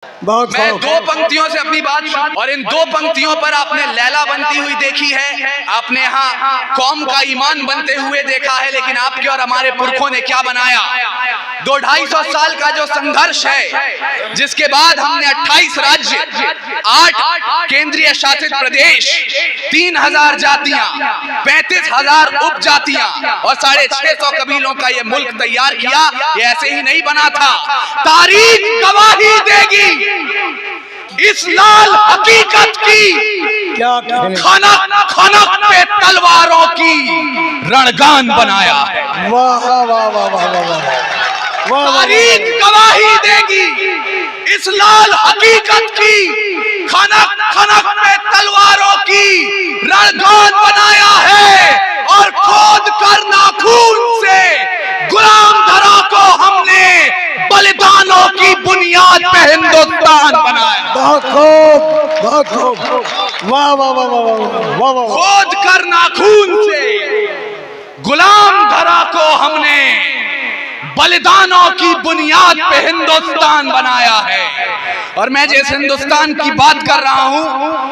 मैं दो पंक्तियों से अपनी बात, और इन दो पंक्तियों पर आपने लैला बनती हुई देखी है, आपने यहाँ कौम का ईमान बनते हुए देखा है, लेकिन आपके और हमारे पुरखों ने क्या बनाया? 200-250 साल का जो संघर्ष है, जिसके बाद हमने 28 राज्य, 8 केंद्रीय शासित प्रदेश, 3000 जातियां, 35,000 उपजातियां और 650 कबीलों का ये मुल्क तैयार किया। ये ऐसे ही नहीं बना था। तारीख गवाही देगी इस लाल हकीकत की, खनक खनक पे तलवारों की रणगान बनाया है। वाह वाह वाह वाह वाह। तारीख गवाही देगी इस लाल हकीकत की, खनक खनक पे तलवारों की रणगान बनाया है, और खोद कर नाखून से गुलाम धरा को हमने बलिदानों की बुनियाद पे हिंदुस्तान बनाया। बहुत खूब, बहुत खूब। वाह वाह वाह वाह वाह वाह। खोद कर नाखून से गुलाम धरा को हमने बलिदानों की बुनियाद पे हिंदुस्तान बनाया है। और मैं जिस हिंदुस्तान की बात कर रहा हूं,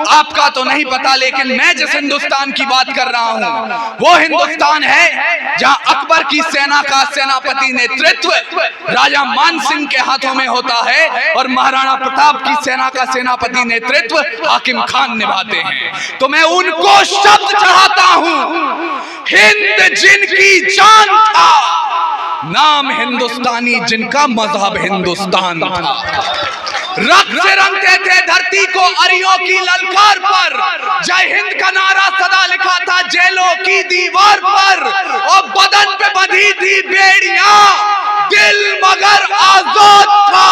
आपका तो नहीं पता, लेकिन मैं जिस हिंदुस्तान की बात कर रहा हूं वो हिंदुस्तान है जहां अकबर की सेना का सेनापति नेतृत्व राजा मान सिंह के हाथों में होता है, और महाराणा प्रताप की सेना का सेनापति नेतृत्व हाकिम खान निभाते हैं। तो मैं उनको शब्द चढ़ाता हूं, हिंद जिनकी जान था, नाम हिंदुस्तानी जिनका मजहब हिंदुस्तान था। रक्त से रंगते थे धरती को अरियों की ललकार पर, जय हिंद का नारा सदा लिखा था जेलों की दीवार पर, और बदन पे बंधी थी बेड़ियां, दिल मगर आजाद था,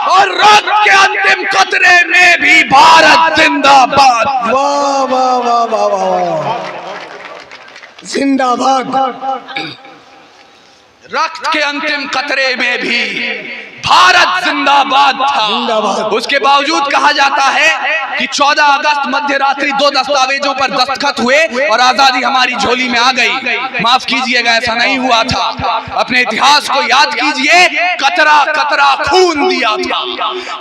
और रक्त के अंतिम कतरे में भी भारत जिंदाबाद। वाह वाह वाह वाह वाह। जिंदाबाद। रक्त के अंतिम कतरे में भी भारत जिंदाबाद था। उसके बावजूद कहा जाता है कि 14 अगस्त मध्य रात्रि 2 दस्तावेजों पर दस्तखत हुए और आजादी हमारी झोली में आ गई। माफ कीजिएगा, ऐसा नहीं हुआ था। अपने इतिहास को याद कीजिए, कतरा कतरा खून दिया था,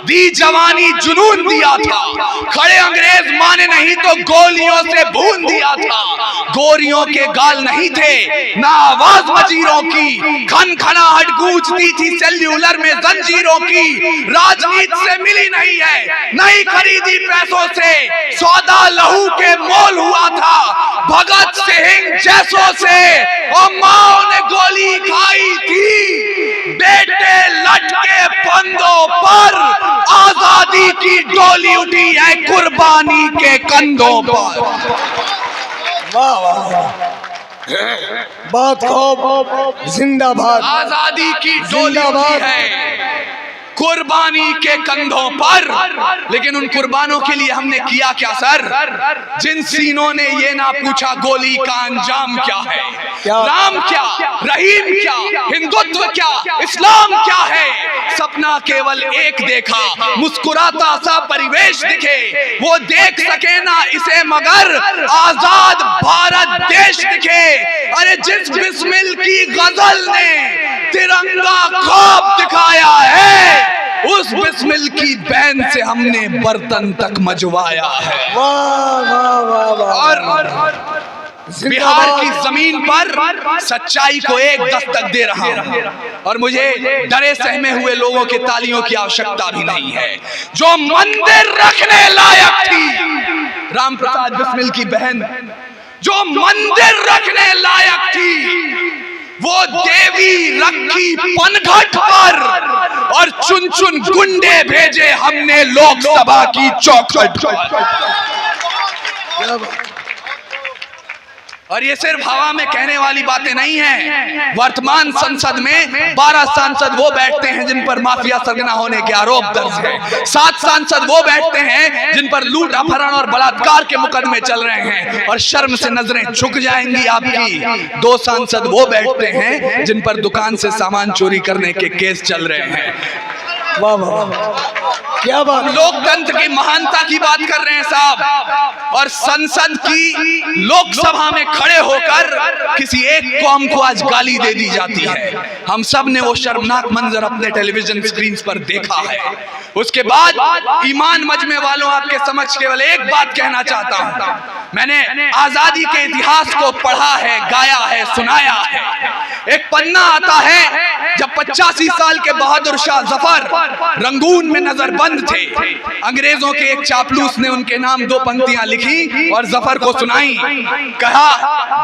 दी जवानी जुनून दिया था, खड़े अंग्रेज माने नहीं तो गोलियों से भून दिया था। गोरियों के गाल नहीं थे ना आवाज वजीरों की, खन खनाहट गूंजती थी सेल्यूलर में जंजीरों की। राजनीति से मिली नहीं है, नहीं खरीदी पैसों से, सौदा लहू के मोल हुआ था भगत सिंह जैसों से, और माओ ने गोली खाई थी, बेटे लटके फंदों पर, आजादी की डोली उठी है कुर्बानी के कंधों पर। वाह वाह। बहुत खूब। जिंदाबाद। आजादी की डोली उठी है कुर्बानी के कंधों पर, लेकिन उन कुर्बानों के लिए हमने किया क्या सर? जिन सीनों ने ये ना पूछा गोली का अंजाम क्या है, राम क्या, रहीम क्या, हिंदुत्व क्या, इस्लाम क्या है, सपना केवल एक देखा, मुस्कुराता सा परिवेश दिखे, वो देख सके ना इसे मगर आजाद भारत देश दिखे। अरे जिस बिस्मिल की गजल ने तिरंगा ख्वाब दिखाया है, उस बिस्मिल की बैन से हमने बर्तन तक मजवाया है। वाह वाह वाह वाह। और बिहार की जमीन पर सच्चाई को एक दस्तक दे रहा हूं, और मुझे डरे सहमे हुए लोगों के तालियों की आवश्यकता भी नहीं है। जो मंदिर रखने लायक थी, राम प्रसाद बिस्मिल की बहन, जो मंदिर रखने लायक थी, वो देवी रखी पनघट पर, और चुन चुन गुंडे भेजे हमने लोकसभा की चौखट पर। और ये सिर्फ हवा में कहने वाली बातें नहीं हैं। वर्तमान संसद में 12 सांसद वो बैठते हैं जिन पर माफिया सरगना होने के आरोप दर्ज है, 7 सांसद वो बैठते हैं जिन पर लूट अपहरण और बलात्कार के मुकदमे चल रहे हैं, और शर्म से नजरें झुक जाएंगी आपकी। 2 सांसद वो बैठते हैं जिन पर दुकान से सामान चोरी करने के केस चल रहे हैं। वाह वाह, क्या बात। लोकतंत्र की महानता की बात कर रहे हैं साहब, और संसद की लोकसभा में खड़े होकर किसी एक कौम को आज गाली दे दी जाती है। हम सब ने वो शर्मनाक मंजर अपने टेलीविजन स्क्रीन पर देखा है। उसके बाद ईमान मजमे वालों, आपके समक्ष केवल एक बात कहना चाहता हूं। मैंने आजादी के इतिहास को पढ़ा है, गाया है, सुनाया है। एक पन्ना आता है जब 85 साल के बहादुर शाह जफर रंगून में नजरबंद थे। अंग्रेजों के एक चापलूस ने उनके नाम 2 पंक्तियां लिखी और जफर को सुनाई। कहा,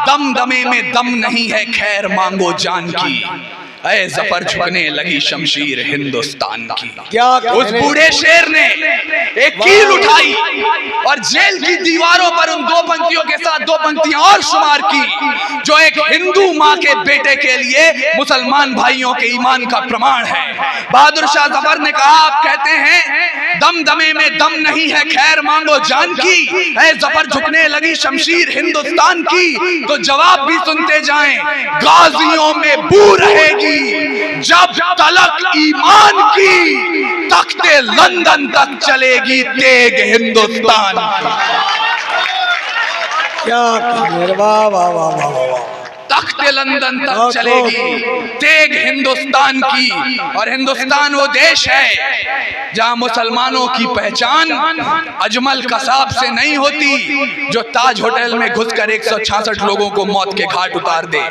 दम दमे में दम नहीं है, खैर मांगो जान की। ऐ जफर झुकने लगी शमशीर हिंदुस्तान की। क्या उस बूढ़े शेर ने एक कील उठाई और जेल की दीवारों पर उन 2 पंक्तियों के साथ 2 पंक्तियां और शुमार की, जो एक हिंदू मां के बेटे के लिए मुसलमान भाइयों के ईमान का प्रमाण है। बहादुर शाह जफर ने कहा, आप कहते हैं दम दमे में दम नहीं है, खैर मांगो जान की। ऐ जफर झुकने लगी शमशीर हिंदुस्तान की। तो जवाब भी सुनते जाएं, गाजियों में बू रहेगी जब तलक ईमान की, तख्ते लंदन तक चलेगी तेग हिंदुस्तान। क्या, वाह वाह वाह वाह वाह, तख्ते लंदन तक चलेगी तेग हिंदुस्तान की। और हिंदुस्तान वो देश है जहां मुसलमानों की पहचान अजमल कसाब से नहीं होती, जो ताज होटल में घुसकर 166 लोगों को मौत के घाट उतार दे।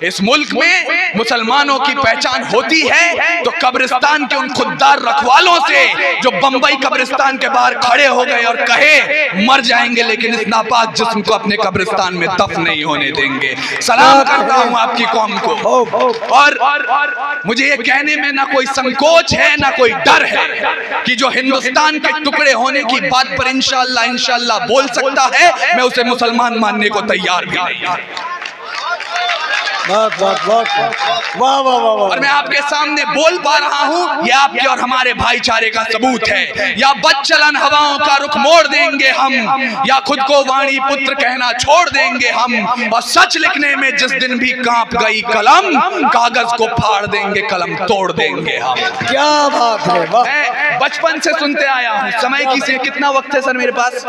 इस मुल्क में मुसलमानों की पहचान होती है तो कब्रिस्तान के उन खुददार रखवालों से, जो बंबई कब्रिस्तान के बाहर खड़े हो गए और कहे मर जाएंगे लेकिन इस नापाक जिस्म को अपने कब्रिस्तान में दफन नहीं होने देंगे। सलाम करता हूं आपकी कौम को। और मुझे ये कहने में ना कोई संकोच है ना कोई डर है कि जो हिंदुस्तान के टुकड़े होने की बात पर इंशाअल्लाह बोल सकता है, मैं उसे मुसलमान मानने को तैयार भी नहीं। वाह वाह वाह वाह वाह। और मैं आपके सामने बोल पा रहा हूं, यह आपके और हमारे भाईचारे का सबूत है। या बदचलन हवाओं का रुख मोड़ देंगे हम, या खुद को वाणी पुत्र कहना छोड़ देंगे हम। और सच लिखने में जिस दिन भी कांप गई कलम, कागज को फाड़ देंगे, कलम तोड़ देंगे हम। क्या बात है, वाह। मैं बचपन से सुनते आया हूं। समय की से कितना वक्त है सर मेरे पास?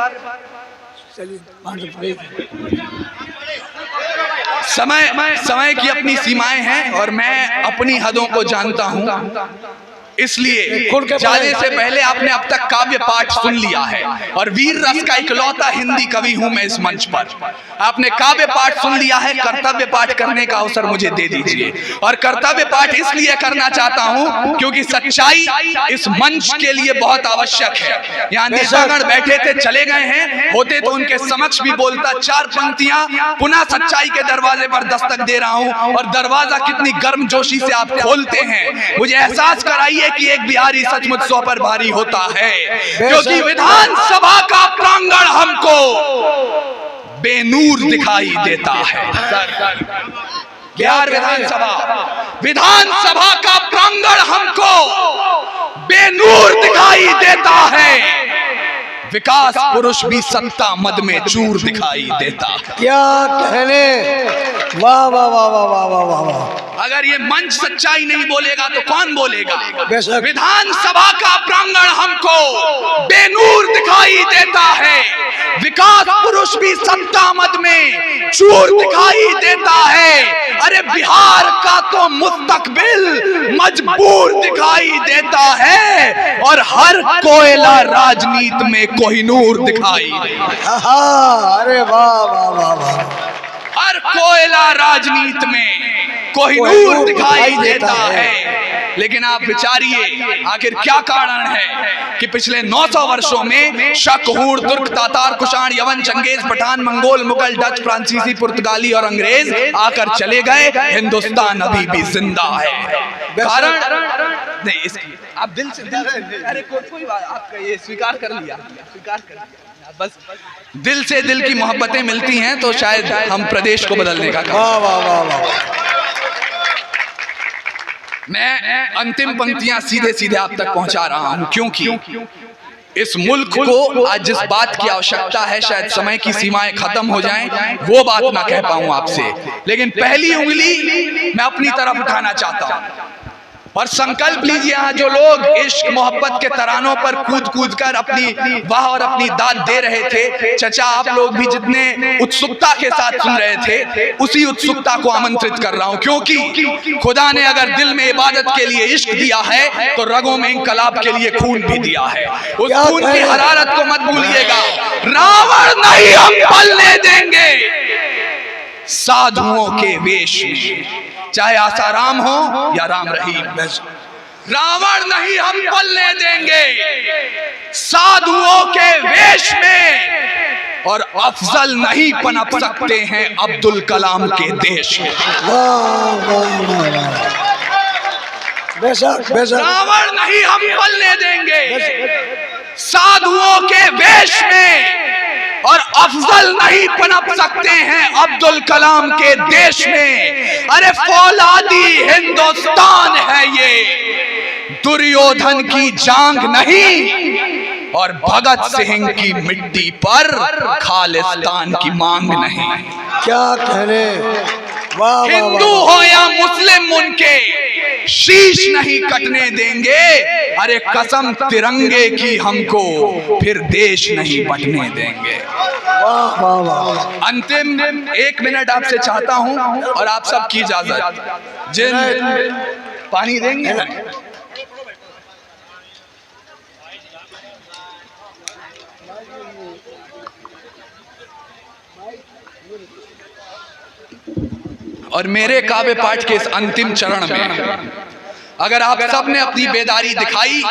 समय की अपनी सीमाएं हैं और मैं अपनी हदों को जानता हूं। इसलिए जाने से पहले आपने अब तक काव्य पाठ सुन लिया है, और वीर रस का इकलौता हिंदी कवि हूं मैं इस मंच पर। आपने काव्य पाठ सुन लिया है, कर्तव्य पाठ करने का अवसर मुझे दे दीजिए। और कर्तव्य पाठ इसलिए करना चाहता हूं क्योंकि सच्चाई इस मंच के लिए बहुत आवश्यक है। यहाँ नेतागण बैठे थे, चले गए हैं, होते तो उनके समक्ष भी बोलता। 4 पंक्तियां पुनः सच्चाई के दरवाजे पर दस्तक दे रहा हूं, और दरवाजा कितनी गर्मजोशी से आप खोलते हैं। मुझे एहसास कराइए कि एक बिहारी सचमुच 100 पर भारी होता है, क्योंकि विधानसभा का प्रांगण हमको बेनूर दिखाई देता है। बिहार विधानसभा का प्रांगण हमको बेनूर दिखाई देता है। विकास पुरुष भी सत्ता मद में चूर दिखाई देता। क्या कहने, वाह वाह वाह वाह वाह वाह वाह वाह। अगर ये मंच सच्चाई नहीं बोलेगा तो कौन बोलेगा? बेशक। विधानसभा का प्रांगण हमको बेनूर दिखाई देता है। विकास पुरुष भी सत्ता मद में चूर दिखाई देता है। अरे बिहार का तो मुस्तकबिल मजबूर दिखाई देता है, और हर कोयला राजनीति में कोहिनूर दिखाई देता है। अरे वाह वाह वाह वाह। हर कोयला राजनीति में कोहिनूर दिखाई देता है। लेकिन आप विचारिए, आखिर क्या कारण है कि पिछले 900 वर्षों में शक, हूण, तुर्क, तातार, कुषाण, यवन, चंगेज, पठान, मंगोल, मुगल, डच, फ्रांसीसी, पुर्तगाली और अंग्रेज आकर चले गए, हिंदुस्तान अभी भी जिंदा है। कारण नहीं, इसकी आप दिल से अरे कोई बात, आपका ये स्वीकार कर लिया, बस दिल से दिल की मोहब्बतें मिलती हैं तो शायद हम प्रदेश को बदलने का काम। वाह वाह वाह वाह। मैं अंतिम पंक्तियां सीधे सीधे आप तक पहुंचा रहा हूं, क्योंकि इस मुल्क को आज जिस बात की आवश्यकता है, शायद समय की सीमाएं खत्म हो जाएं, वो बात ना कह पाऊं आपसे, लेकिन पहली उंगली मैं अपनी तरफ उठाना चाहता हूं। और संकल्प लीजिए, यहाँ जो लोग इश्क मोहब्बत के तरानों पर कूद कूद कर अपनी वाह और अपनी दाद दे रहे थे, चचा आप लोग भी जितने उत्सुकता के साथ सुन रहे थे, उसी उत्सुकता को आमंत्रित कर रहा हूं, क्योंकि खुदा ने अगर दिल में इबादत के लिए इश्क दिया है तो रगों में इंकलाब के लिए खून भी दिया है। उस खून की हरारत को मत भूलिएगा। रावण नहीं हम पलने देंगे साधुओं के वेश में, चाहे आसाराम हो या राम रहीम। रावण नहीं हम पलने देंगे साधुओं के वेश में, और अफजल नहीं पनप सकते हैं अब्दुल कलाम के देश में। रावण नहीं हम पलने देंगे साधुओं के वेश में, और अफजल नहीं पनप सकते हैं अब्दुल कलाम के देश में। अरे फौलादी हिंदुस्तान है ये, दुर्योधन की जांग नहीं, और भगत सिंह की मिट्टी पर खालिस्तान की मांग नहीं। क्या कहने, हिंदू हो या मुस्लिम उनके शीश नहीं कटने देंगे। अरे कसम तिरंगे की हमको फिर देश नहीं बटने देंगे। अंतिम 1 मिनट आपसे चाहता हूं और आप सबकी इजाजत। जिन पानी देंगे ना, और मेरे काव्य पाठ के इस अंतिम चरण में अगर आप सब ने अपनी बेदारी दिखाई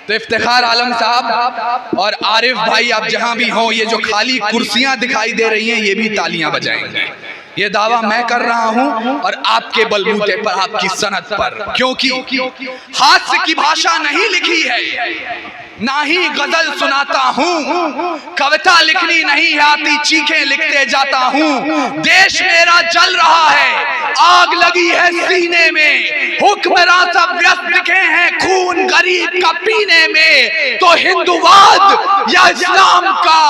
तो इफ्तिखार आलम साहब और आरिफ भाई, आप जहां भी हो, ये जो खाली कुर्सियां दिखाई दे रही हैं ये भी तालियां बजाएंगे। ये दावा मैं कर रहा हूं और आपके बलबूते पर, आपकी सनद पर, क्योंकि हास्य की भाषा नहीं लिखी है, ना ही गजल सुनाता हूँ, कविता लिखनी नहीं आती, चीखें लिखते जाता हूँ। देश मेरा जल रहा है, आग लगी है सीने में, हुक्मरान सब व्यस्त दिखे हैं खून गरीब का पीने में। तो हिंदुवाद या इस्लाम का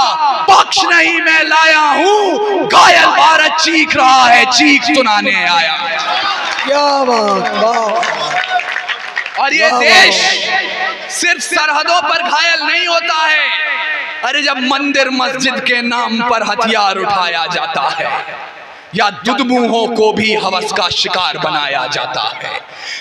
पक्ष नहीं मैं लाया हूँ, घायल भारत चीख रहा है, चीख सुनाने आया। क्या बात। और ये देश सिर्फ सरहदों पर घायल नहीं होता है। अरे जब मंदिर मस्जिद के नाम पर हथियार उठाया जाता है, या दुधमुहों को भी हवस का शिकार बनाया जाता है,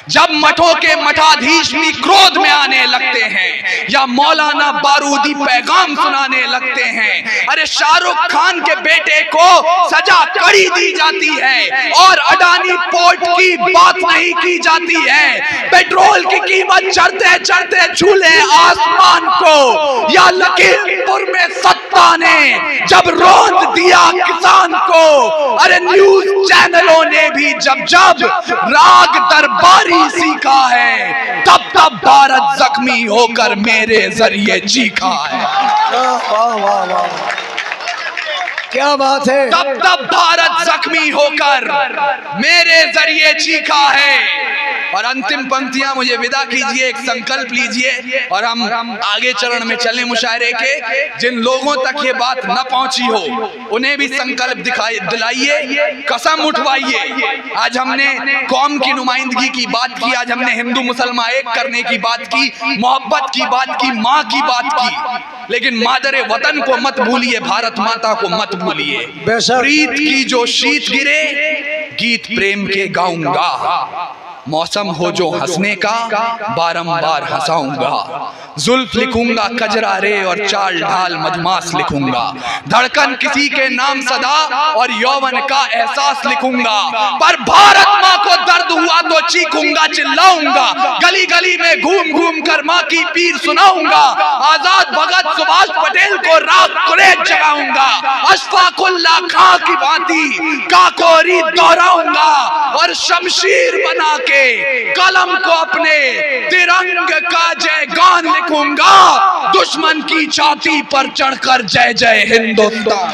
जब मठों के मठाधीश भी क्रोध में आने लगते हैं, या मौलाना बारूदी पैगाम सुनाने लगते हैं, अरे शाहरुख खान के बेटे को सजा कड़ी दी जाती है और अडानी पोर्ट की बात नहीं की जाती है, पेट्रोल की कीमत चढ़ते चढ़ते झूले आसमान को, या लखीमपुर में सत्ता ने जब रोंद दिया किसान को, अरे न्यूज चैनलों ने भी जब जब राग दरबारी सीखा है, तब तब भारत जख्मी होकर मेरे जरिए चीखा है। क्या बात है। तब तब भारत जख्मी होकर मेरे जरिए चीखा है। और अंतिम पंक्तियां मुझे विदा कीजिए, एक संकल्प लीजिए और हम आगे चरण में चलें मुशायरे के। जिन लोगों तक ये बात न पहुंची हो उन्हें भी संकल्प दिलाइए, कसम उठवाइए। आज हमने कौम की नुमाइंदगी की बात की, आज हमने हिंदू मुसलमान एक करने की बात की, मोहब्बत की बात की, माँ की बात की, लेकिन मादरे वतन को मत भूलिए, भारत माता को मत भूलिए। प्रीत की जो शीत गिरे गीत प्रेम के गाऊंगा, मौसम हो जो हंसने का बारंबार हंसाऊंगा, जुल्फ लिखूंगा कजरा रे और चाल ढाल मधमास लिखूंगा, धड़कन किसी के नाम सदा और यौवन का एहसास लिखूंगा, पर भारत माँ को दर्द हुआ तो चीखूंगा चिल्लाऊंगा, गली गली में घूम घूम कर माँ की पीर सुनाऊंगा, आजाद भगत सुभाष पटेल को राग कुरेद जगाऊंगा, अशफाकुल्ला खां की भांति काकोरी दोहराऊंगा, और शमशीर बना के कलम को अपने तिरंग का जय गान लिखूंगा, दुश्मन की छाती पर चढ़कर जय जय हिंदुस्तान।